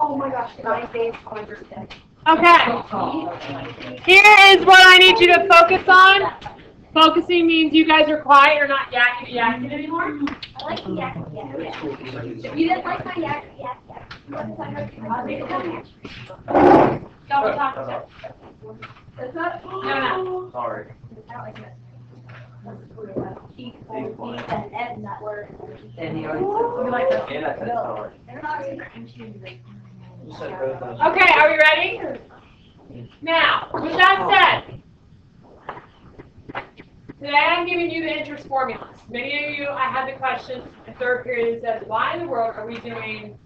Oh my gosh, my face. Okay. Here is what I need you to focus on. Focusing means you guys are quiet. You're not yakking anymore. I like the yak. If you didn't like my yak. Double talk. No. Sorry. Keith and Ed that word. Okay, are we ready? Now, with that said, today I'm giving you the interest formulas. Many of you, I had the question in third period that says, why in the world are we doing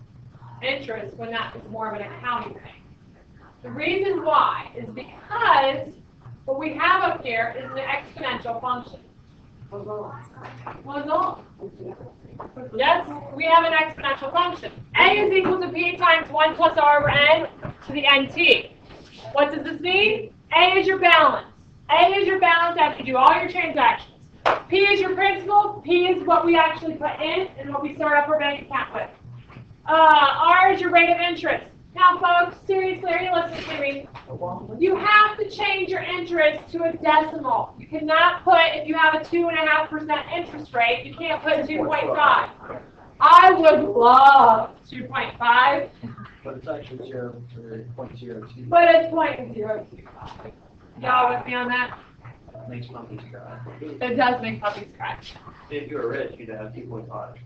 interest when that is more of an accounting thing? The reason why is because what we have up here is an exponential function. What's all? Yes, we have an exponential function. A is equal to P times 1 plus R over N to the NT. What does this mean? A is your balance. A is your balance after you do all your transactions. P is your principal. P is what we actually put in and what we start up our bank account with. R is your rate of interest. Now, folks, seriously, are you listening to me? You have to change your interest to a decimal. You cannot put, if you have a 2.5% interest rate, you can't put 2.5. I would love 2.5. But it's actually 0.02. But it's 0.025. Y'all with me on that? Makes monkeys cry. It does make puppies cry. If you were rich, you'd have 2.5.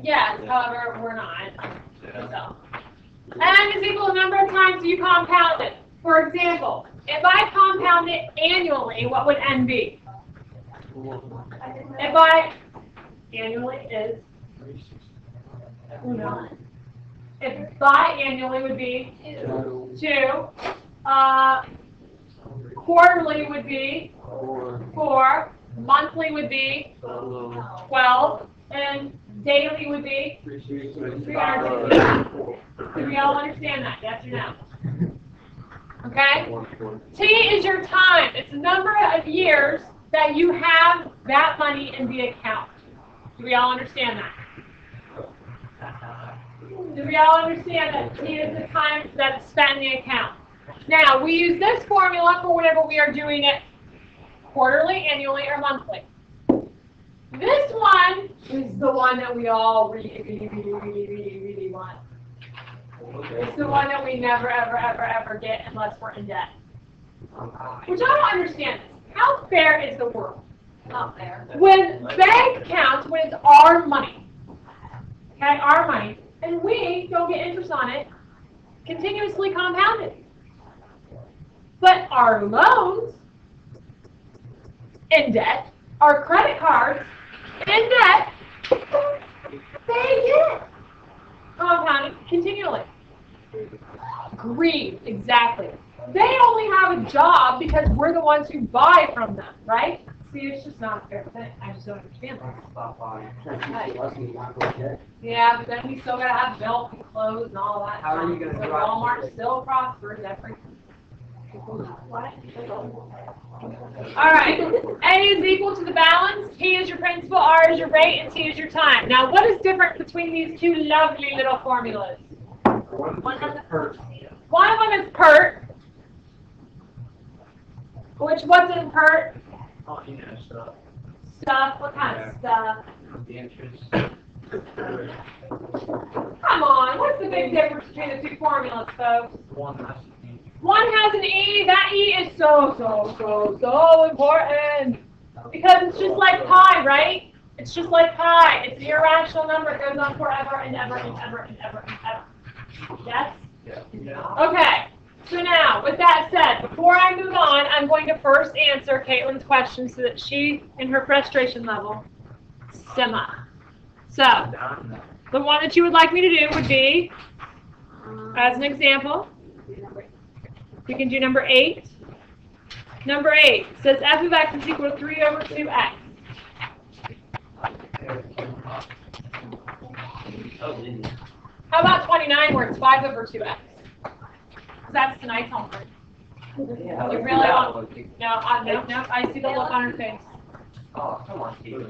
Yes, however, we're not. Yeah. So. N is equal to the number of times you compound it. For example, if I compound it annually, what would N be? If I annually is 1. If biannually would be 2. Quarterly would be 4. Monthly would be 12. And daily would be 360. Do we all understand that? Yes or no? Okay? T is your time. It's the number of years that you have that money in the account. Do we all understand that? Do we all understand that T is the time that's spent in the account? Now, we use this formula for whenever we are doing it quarterly, annually, or monthly. This one is the one that we all really want. It's the one that we never, ever get unless we're in debt. Which I don't understand this. How fair is the world? Not fair. When bank accounts, when it's our money, okay, our money, and we don't get interest on it, continuously compounded. But our loans, in debt, our credit cards, in debt, they get compounded continually. Greed, exactly. They only have a job because we're the ones who buy from them, right? See, it's just not a fair thing. I just don't understand that. Yeah, but then we still gotta have milk and clothes and all that. How are you gonna so drop Walmart still prospers every. What? All right. A is equal to the balance. P is your principal. R is your rate, and T is your time. Now, what is different between these two lovely little formulas? One has a pert. One of them is PERT. What's in PERT? Oh, you know, stuff. Stuff. What kind of stuff? The interest. Come on. What's the big difference between the two formulas, folks? One has to be. One has an E. That E is so important. Because it's just like pi, right? It's just like pi. It's an irrational number. It goes on forever and ever and ever and ever and ever. Yes? Yeah. Okay. So now, with that said, before I move on, I'm going to first answer Caitlin's question so that she, in her frustration level, simmer. So, the one that you would like me to do would be, as an example, we can do number 8. Number 8 says f of x is equal to 3 over 2x. How about 29 where it's 5 over 2x? That's tonight's homework. Yeah, You really want? No, I see the look on her face. Oh, come on, Steve.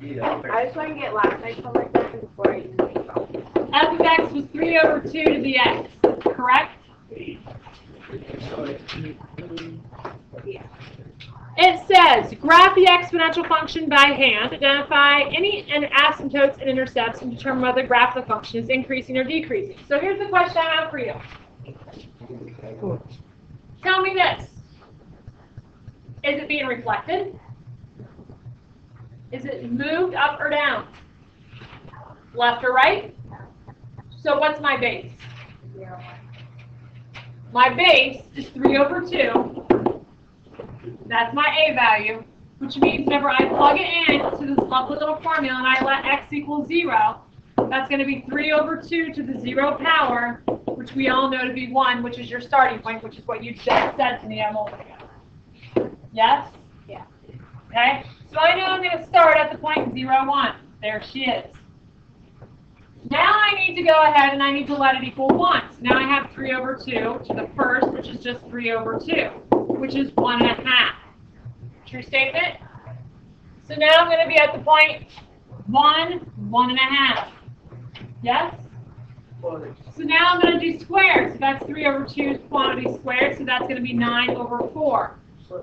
I just want to get last night's homework done before I even think about it. f of x was 3 over 2 to the x, correct? Yeah. It says, graph the exponential function by hand, identify any asymptotes and intercepts, and determine whether the graph of the function is increasing or decreasing. So here's the question I have for you. Tell me this. Is it being reflected? Is it moved up or down? Left or right? So what's my base? 0, My base is 3 over 2. That's my A value, which means whenever I plug it in to this lovely little formula and I let x equal 0, that's going to be 3 over 2 to the 0 power, which we all know to be 1, which is your starting point, which is what you just said to me a moment ago. Yes? Yeah. Okay? So I know I'm going to start at the point 0, 1. There she is. Now I need to go ahead and I need to let it equal 1. So now I have 3 over 2 to the first, which is just 3 over 2, which is 1.5. True statement? So now I'm going to be at the point 1, 1.5. Yes? So now I'm going to do squares. So that's 3 over 2 is quantity squared, so that's going to be 9 over 4.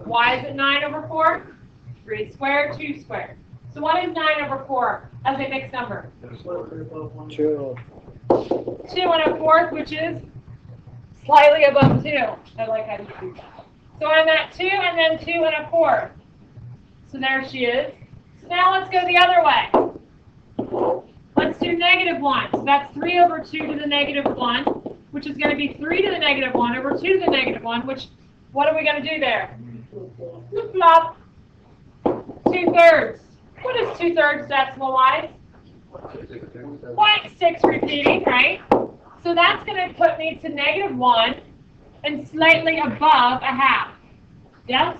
Why is it 9 over 4? 3 squared, 2 squared. So what is 9 over 4 as a mixed number? 2. 2 1/4, which is slightly above 2. I like how you do that. So I'm at 2 and then 2 1/4. So there she is. So now let's go the other way. Let's do -1. So that's 3 over 2 to the -1, which is going to be 3 to the -1 over 2 to the -1, which, what are we going to do there? Flip-flop. 2/3. What is 2/3 decimal-wise? 0.6 repeating, right? So that's going to put me to -1 and slightly above a half. Yes?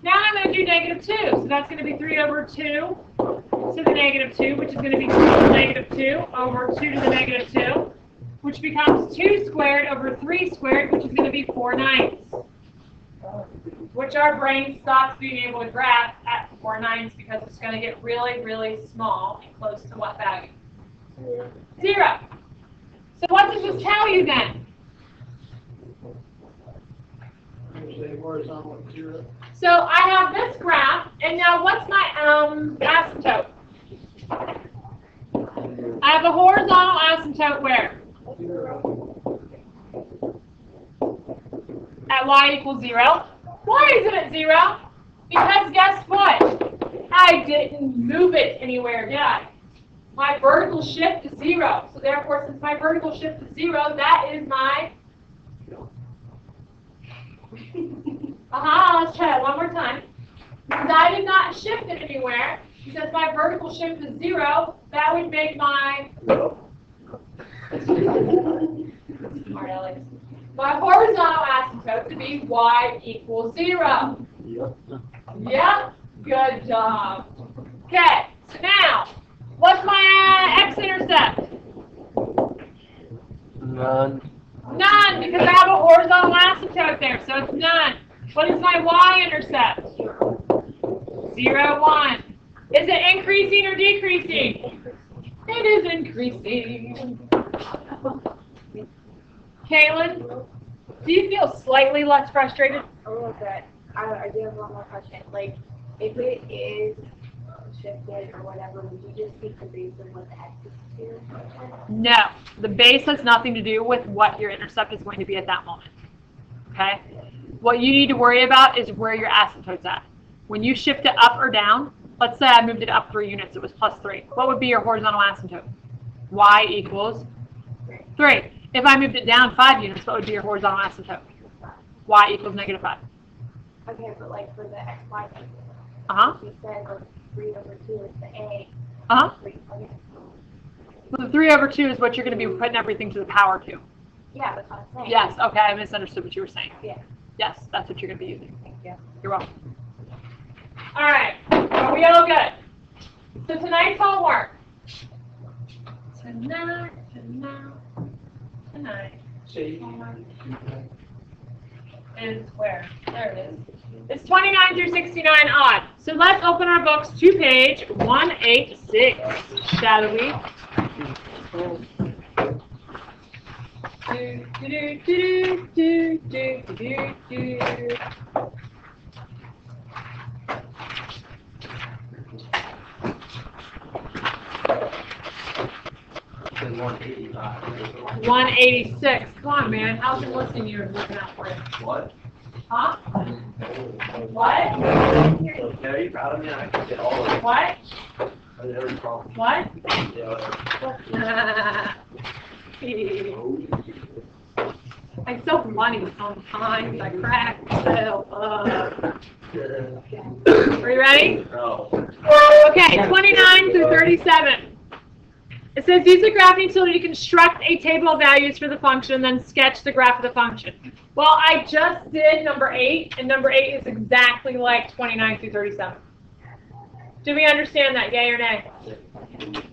Now I'm going to do -2. So that's going to be 3 over 2 to the -2, which is going to be 2 to the -2 over 2 to the -2, which becomes 2 squared over 3 squared, which is going to be 4/9, which our brain stops being able to graph at 4/9 because it's going to get really, really small and close to what value? 0. So what does this tell you then? So I have this graph, and now what's my asymptote? I have a horizontal asymptote where? At y equals 0. Why is it at 0? Because guess what? I didn't move it anywhere, did I? My vertical shift is 0. So therefore, since my vertical shift is 0, that is my... let's try it one more time. Since I did not shift it anywhere, since my vertical shift is 0, that would make my... Smart Alex. My horizontal asymptote to be y equals 0. Yep. Good job. Okay. So now, what's my x-intercept? None. None, because I have a horizontal asymptote there, so it's none. What is my y-intercept? 0, 1. Is it increasing or decreasing? It is increasing. Kaylin, do you feel slightly less frustrated? A little bit. I do have one more question. Like, if it is shifted or whatever, would you just keep the base of what the x is to? No. The base has nothing to do with what your intercept is going to be at that moment. Okay? What you need to worry about is where your asymptote's at. When you shift it up or down, let's say I moved it up 3 units, it was +3. What would be your horizontal asymptote? Y equals 3. If I moved it down 5 units, what would be your horizontal asymptote? Y equals -5. Okay, but like for the x, y, Uh-huh. you said like 3 over 2 is the a. Uh-huh. 3, okay. So the 3 over 2 is what you're going to be putting everything to the power to. Yeah, that's what I'm saying. Yes, okay, I misunderstood what you were saying. Yeah. Yes, that's what you're going to be using. Thank you. You're welcome. All right, are we all good? So tonight's homework. Tonight. is where? There it is. It's 29 through 69 odd. So let's open our books to page 186, shall we? Do, do, do, do, do, do, do, do. Says 185. 186. Come on, man. How's your listening ears looking out for you? What? Huh? What? Yeah, are you proud of me? I can get all of it. What? Are there any problems? What? Yeah. I'm so funny sometimes. I crack myself up. Are you ready? No. Okay, 29 through 37. It says use the graph utility to construct a table of values for the function, then sketch the graph of the function. Well, I just did number 8, and number 8 is exactly like 29 through 37. Do we understand that, yay or nay?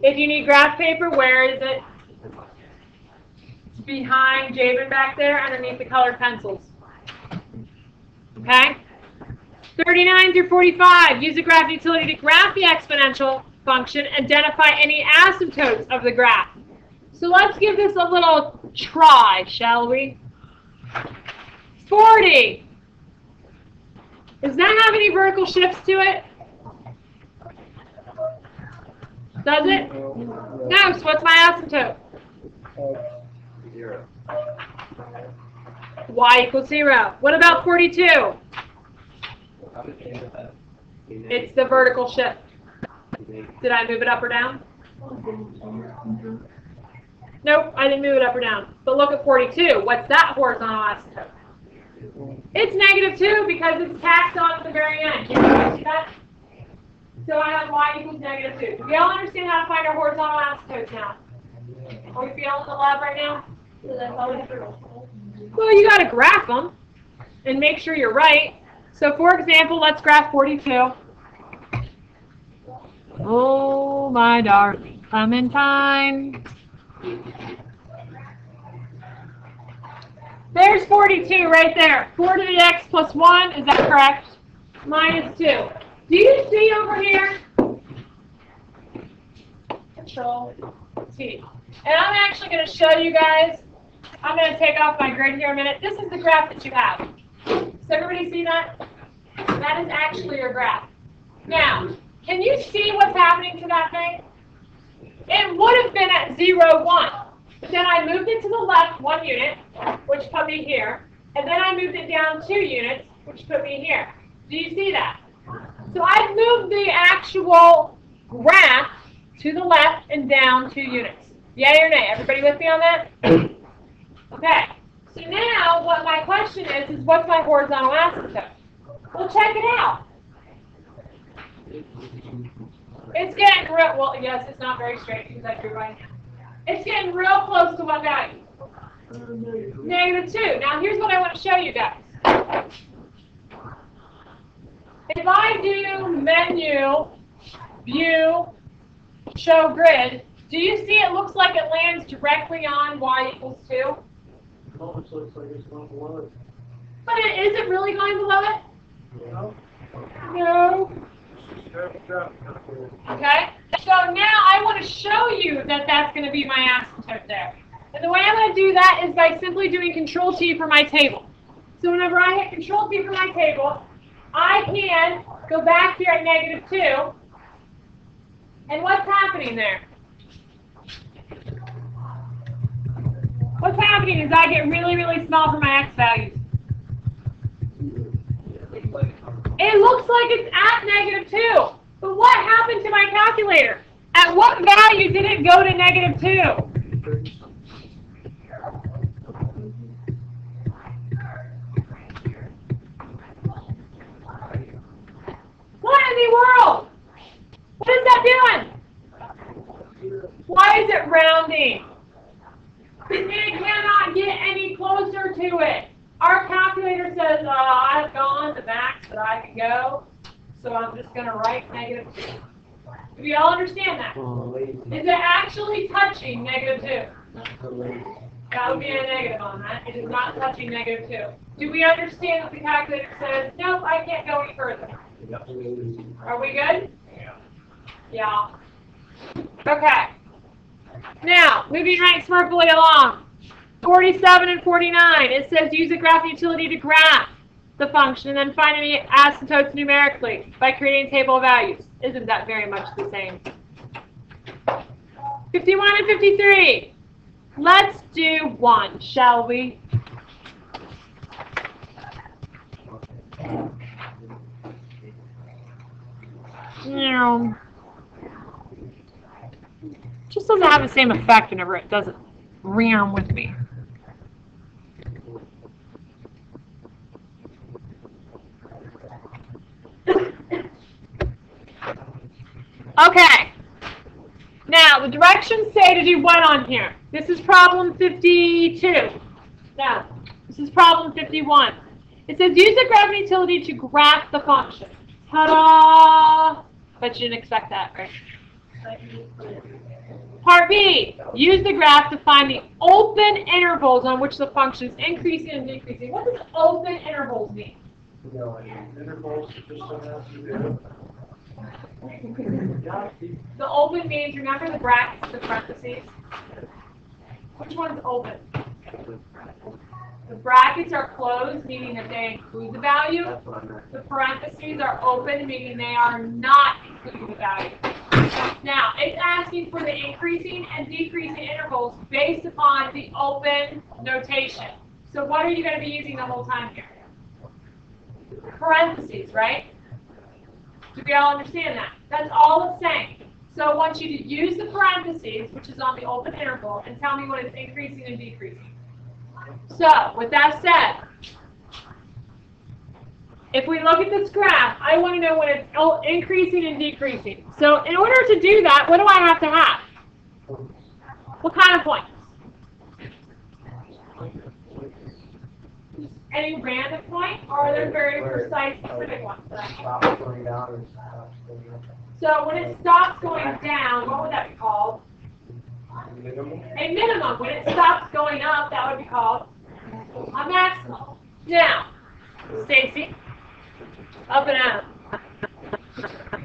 If you need graph paper, where is it? It's behind Javen back there, underneath the colored pencils. Okay? 39 through 45. Use the graph utility to graph the exponential function, identify any asymptotes of the graph. So let's give this a little try, shall we? 40. Does that have any vertical shifts to it? Does it? No, so what's my asymptote? 0. Y equals 0. What about 42? It's the vertical shift. Did I move it up or down? Nope, I didn't move it up or down. But look at 42. What's that horizontal asymptote? It's -2 because it's tacked on at the very end. Can you see that? So I have y equals -2. Do we all understand how to find our horizontal asymptotes now? Are we feeling the lab right now? Well, you got to graph them and make sure you're right. So, for example, let's graph 42. Oh, my darling, I'm in time. There's 42 right there. 4 to the x plus 1, is that correct? -2. Do you see over here? Control T. And I'm actually going to show you guys. I'm going to take off my grid here a minute. This is the graph that you have. Does everybody see that? That is actually your graph. Now, can you see what's happening to that thing? It would have been at 0, 1. But then I moved it to the left 1 unit, which put me here. And then I moved it down 2 units, which put me here. Do you see that? So I've moved the actual graph to the left and down 2 units. Yay or nay? Everybody with me on that? Okay. So now what my question is what's my horizontal asymptote? Well, check it out. It's getting real, well, yes, it's not very straight because I drew right now. It's getting real close to what value? -2. Now, here's what I want to show you guys. If I do menu, view, show grid, do you see it looks like it lands directly on y equals 2? Almost looks like it's going below it. But is it really going below it? No. No. Okay? So now I want to show you that that's going to be my asymptote there. And the way I'm going to do that is by simply doing Control T for my table. So whenever I hit Control T for my table, I can go back here at -2. And what's happening there? What's happening is I get really, really small for my x values. It looks like it's at -2. But what happened to my calculator? At what value did it go to -2? What in the world? What is that doing? Why is it rounding? It cannot get any closer to it. Our calculator says, I've gone the max that I can go, so I'm just going to write -2. Do we all understand that? Is it actually touching -2? That would be a negative on that. It is not touching -2. Do we understand what the calculator says? Nope, I can't go any further. Are we good? Yeah. Okay. Now, moving right smartly along. 47 and 49. It says use a graph utility to graph the function and then find any asymptotes numerically by creating a table of values. Isn't that very much the same? 51 and 53. Let's do one, shall we? Just doesn't have the same effect whenever it doesn't ram with me. Okay. Now, the directions say to do what on here? This is problem 52. No, this is problem 51. It says use the graph utility to graph the function. Ta-da! Bet you didn't expect that, right? Part B, use the graph to find the open intervals on which the function is increasing and decreasing. What does open intervals mean? Intervals just don't have to do. The open means, remember the brackets, the parentheses? Which one's open? The brackets are closed, meaning that they include the value. The parentheses are open, meaning they are not including the value. Now, it's asking for the increasing and decreasing intervals based upon the open notation. So what are you going to be using the whole time here? Parentheses, right? Do we all understand that? That's all it's saying. So I want you to use the parentheses, which is on the open interval, and tell me what it's increasing and decreasing. So, with that said, if we look at this graph, I want to know when it's increasing and decreasing. So, in order to do that, what do I have to have? What kind of points? Any random point, or are there very precise, specific ones? So, when it stops going down, what would that be called? A minimum. When it stops going up, that would be called a maximum. Now, Stacy, up and out.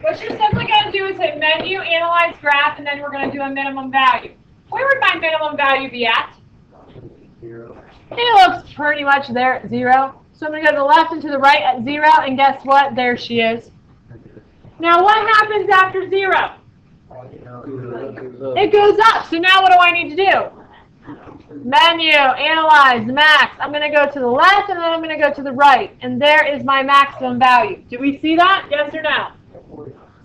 What you're simply going to do is hit menu, analyze graph, and then we're going to do a minimum value. Where would my minimum value be at? 0. It looks pretty much there at 0. So I'm going to go to the left and to the right at 0, and guess what? There she is. Now, what happens after 0? It goes up. So now what do I need to do? Menu, analyze, max. I'm going to go to the left and then I'm going to go to the right. And there is my maximum value. Do we see that? Yes or no?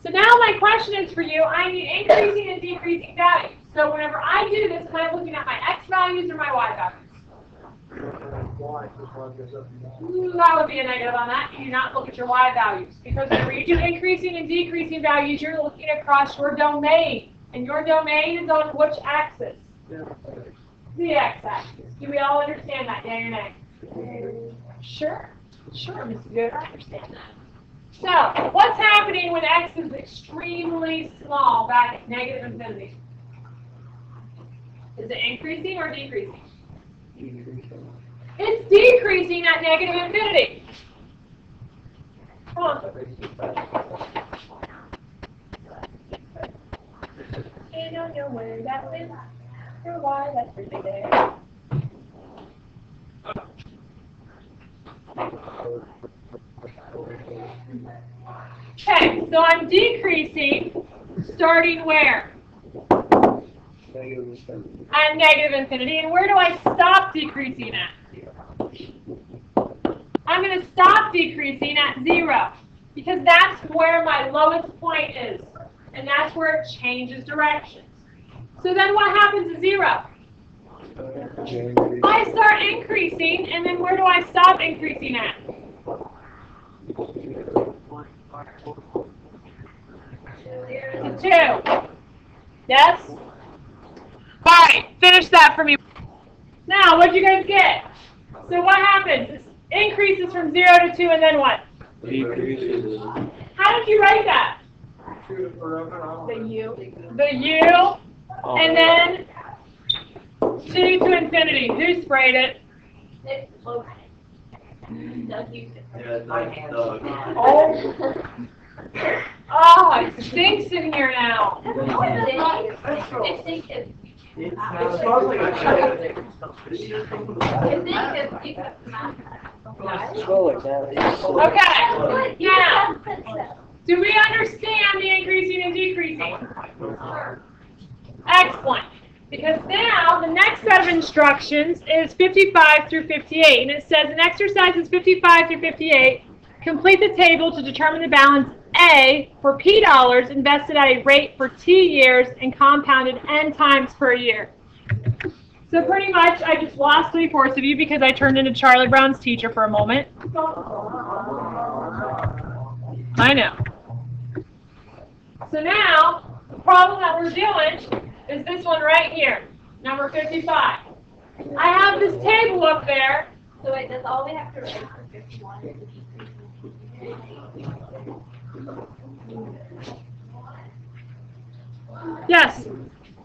So now my question is for you, I need increasing and decreasing values. So whenever I do this, am I looking at my x values or my y values? That would be a negative on that. You do not look at your y values. Because whenever you do increasing and decreasing values, you're looking across your domain. And your domain is on which axis? The x-axis. Do we all understand that, yay or nay? Sure. Sure, Mrs. Good, I understand that. So, what's happening when x is extremely small back at negative infinity? Is it increasing or decreasing? It's decreasing at negative infinity. Come on. I don't know where that went or why that's really there. Okay, so I'm decreasing starting where? At negative infinity. And where do I stop decreasing at? I'm going to stop decreasing at 0 because that's where my lowest point is. And that's where it changes directions. So then what happens to 0? I start increasing, and then where do I stop increasing at? To 2. Yes? Alright, finish that for me. Now, what'd you guys get? So what happens? It increases from 0 to 2, and then what? Decreases. How did you write that? The U. The U. And then T to infinity. Who sprayed it? It's low. Doug used it. Yeah, that's Doug. Oh, it stinks in here now. It stinks if It smells like a chicken. Okay. Now, do we understand the increasing and decreasing? Excellent. Because now the next set of instructions is 55 through 58. And it says in exercises 55 through 58, complete the table to determine the balance A for P dollars invested at a rate for T years and compounded N times per year. So pretty much I just lost 3/4 of you because I turned into Charlie Brown's teacher for a moment. I know. So now, the problem that we're doing is this one right here, number 55. I have this table up there. So wait, that's all we have to write for 51. Yes,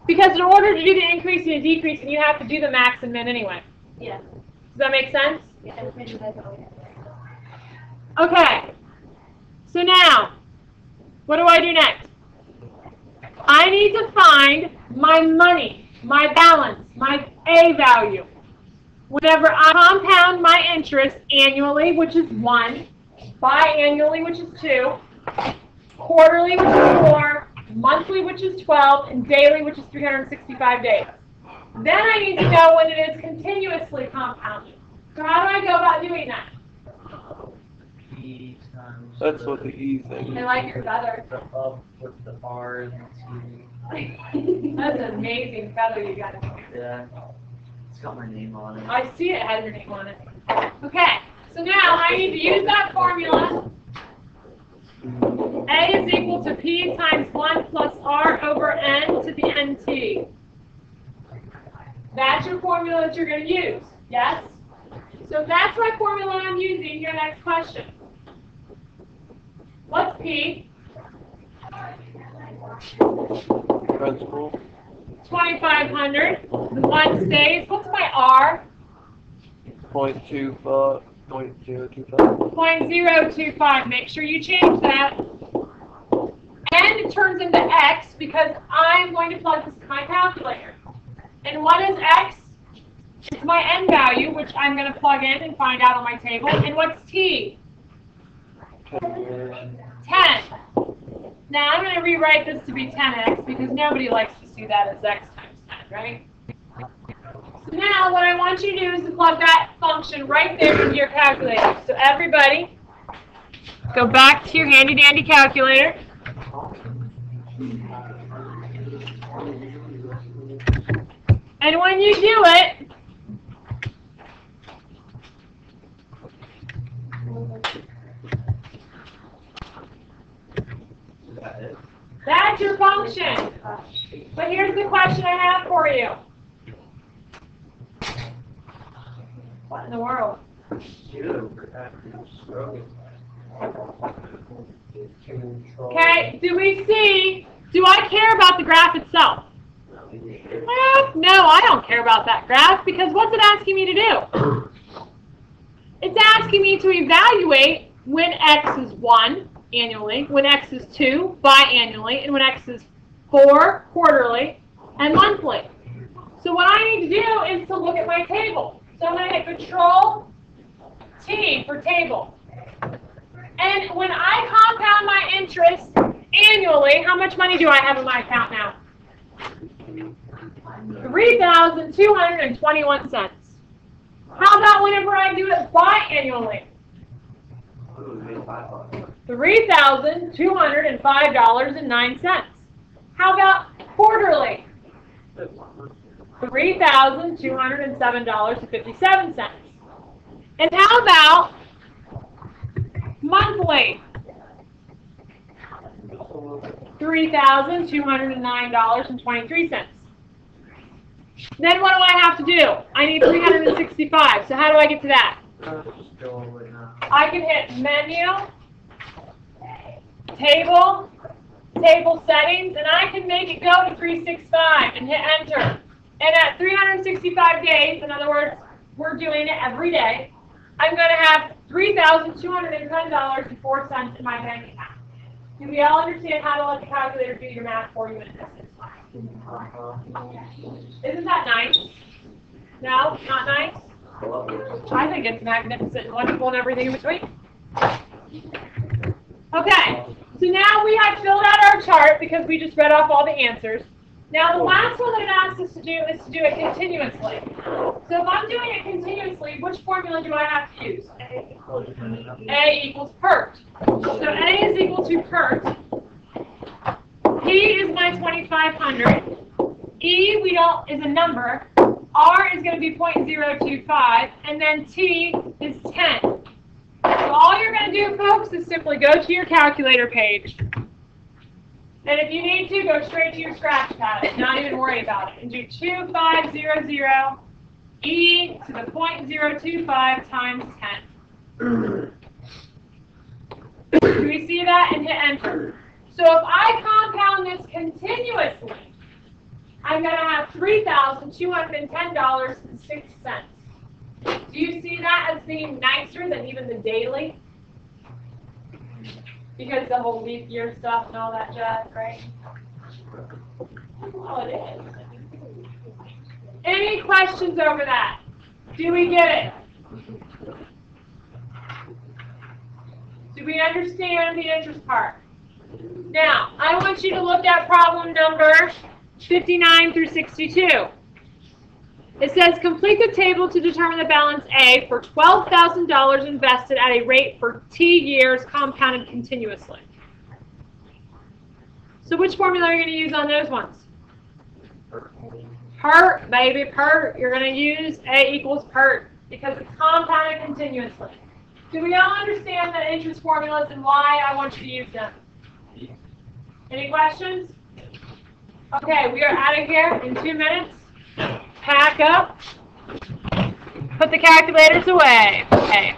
because in order to do the increasing and decreasing, you have to do the max and min anyway. Yeah. Does that make sense? Yeah, that's all we have to write. Okay. So now, what do I do next? I need to find my money, my balance, my A value. Whenever I compound my interest annually, which is 1, biannually, which is 2, quarterly, which is 4, monthly, which is 12, and daily, which is 365 days. Then I need to know when it is continuously compounded. So how do I go about doing that? That's what the E thing I is. like your feather. The up with the R and the That's an amazing feather you got. T. Yeah. It's got my name on it. I see it has your name on it. Okay, so now I need to use that formula. A is equal to P times 1 plus R over N to the NT. That's your formula that you're going to use, yes? So if that's my formula I'm using, your next question. What's P? Principal. 2,500. The 1 stays. What's my R? 0.25. 0.025. 0.025. Make sure you change that. And it turns into X because I'm going to plug this into my calculator. And what is X? It's my N value, which I'm going to plug in and find out on my table. And what's T? 10 years. 10. Now I'm going to rewrite this to be 10x because nobody likes to see that as x times 10, right? So now what I want you to do is to plug that function right there into your calculator. So everybody, go back to your handy dandy calculator. And when you do it, that's your function. But here's the question I have for you. What in the world? Okay, do I care about the graph itself? Well, no, I don't care about that graph because what's it asking me to do? It's asking me to evaluate when x is 1 annually, when x is 2 biannually, and when x is 4 quarterly and monthly. So what I need to do is to look at my table. So I'm going to hit Control T for table. And when I compound my interest annually, how much money do I have in my account now? $3,221. How about whenever I do it biannually? $3,205.09. How about quarterly? $3,207.57. And how about monthly? $3,209.23. Then what do I have to do? I need 365. So how do I get to that? I can hit Menu, Table, Table Settings, and I can make it go to 365 and hit Enter. And at 365 days, in other words, we're doing it every day, I'm going to have $3,210.04 in my bank account. Do we all understand how to let the calculator do your math for you in a distance? Isn't that nice? No? Not nice? I think it's magnificent and wonderful and everything in between. Okay, so now we have filled out our chart because we just read off all the answers. Now the last one that it asks us to do is to do it continuously. So if I'm doing it continuously, which formula do I have to use? A equals PERT. So A is equal to PERT. P is my 2,500. E is a number. R is going to be 0.025, and then T is 10. So all you're going to do, folks, is simply go to your calculator page. And if you need to, go straight to your scratch pad and not even worry about it. And do 2,500 e to the 0.025 times 10. Do we see that? And hit enter. So if I compound this continuously, I'm going to have $3,210.06. Do you see that as being nicer than even the daily? Because the whole leap year stuff and all that jazz, right? Oh, it is. Any questions over that? Do we get it? Do we understand the interest part? Now, I want you to look at problem number 59 through 62. It says, complete the table to determine the balance A for $12,000 invested at a rate for T years compounded continuously. So which formula are you going to use on those ones? PERT, baby, PERT. You're going to use A equals PERT because it's compounded continuously. Do we all understand the interest formulas and why I want you to use them? Any questions? Okay, we are out of here in 2 minutes. Pack up. Put the calculators away. Okay.